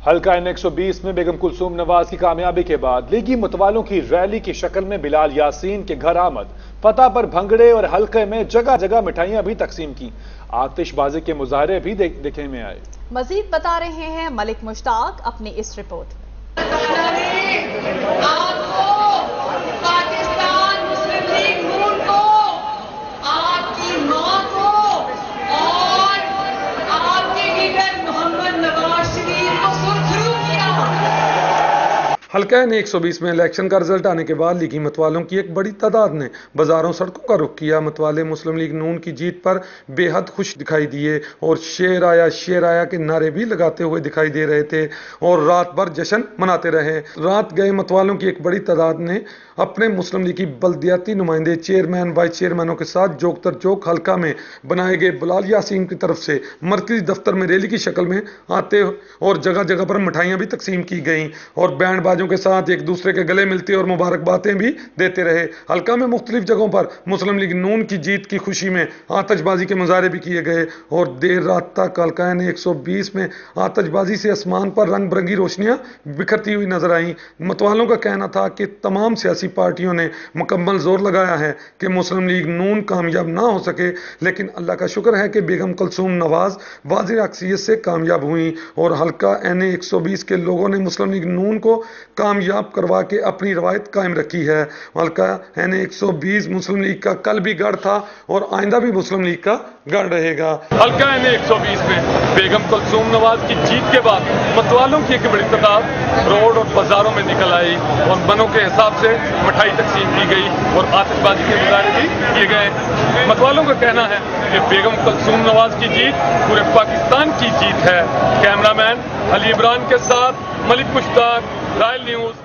حلقہ N120 میں بیگم کلثوم نواز کی کامیابی کے بعد لیگی متوالوں کی ریلی کی شکل میں بلال یاسین کے گھر آمد، فتح پر بھنگڑے اور حلقے میں جگہ جگہ مٹھائیاں بھی تقسیم کی، آتش بازی کے مظاہرے بھی دیکھنے میں آئے۔ مزید بتا رہے ہیں ملک مشتاق اپنی اس رپورٹ میں۔ حلقہ N120 میں الیکشن کا رزلٹ آنے کے بعد لیگی متوالوں کی ایک بڑی تعداد نے بازاروں سڑکوں کا رخ کیا۔ متوالے مسلم لیگ نون کی جیت پر بے حد خوش دکھائی دیے اور شیر آیا کے نعرے بھی لگاتے ہوئے دکھائی دے رہے تھے اور رات بھر جشن مناتے رہے۔ رات گئے متوالوں کی ایک بڑی تعداد نے اپنے مسلم لیگ کی بلدیاتی نمائندے، چیئرمین، وائس چیئرمینوں کے ساتھ جوک تر جوک حلقہ میں بنائے گئے بلال یاسین کی طرف سے مرکزی دفتر میں ریلی کی شکل میں آتے اور جگہ جگہ پر مٹھائیاں بھی تقسیم کی گئیں اور بینڈ باجوں کے ساتھ ایک دوسرے کے گلے ملتے اور مبارکبادیں بھی دیتے رہے۔ حلقہ میں مختلف جگہوں پر مسلم لیگ نون کی جیت کی خوشی میں آتش بازی کے مظاہرے بھی کیے گئے اور دیر رات تک حلقہ N120 میں آتش بازی سے آسمان پر رنگ برنگی روشنیاں بکھرتی ہوئی نظر آئیں۔ متوالوں کا کہنا تھا کہ تمام سیاسی پارٹیوں نے مکمل زور لگایا ہے کہ مسلم لیگ نون کامیاب نہ ہو سکے، لیکن اللہ کا شکر ہے کہ بیگم کلثوم نواز واضح اکثریت سے کامیاب ہوئیں اور حلقہ N120 کے لوگوں نے مسلم لیگ نون کو کامیاب کروا کے اپنی روایت قائم رکھی ہے۔ حلقہ N120 مسلم لیگ کا کل بھی گڑھ تھا اور آئندہ بھی مسلم لیگ کا گڑھ رہے گا۔ حلقہ N120 میں بیگم کلثوم نواز کی جیت کے بعد متوالوں کی ایک بڑی تعداد روڈ اور بازاروں میں نکل آئی اور منوں کے حساب سے مٹھائی تقسیم کی گئی اور آتش بازی کے مظاہرے بھی کیے گئے۔ متوالوں کا کہنا ہے کہ بیگم کلثوم نواز کی جیت پورے پاکستان کی جیت ہے۔ کیمرہ مین علی عمران کے ساتھ ملک مشتاق، رائل نیوز۔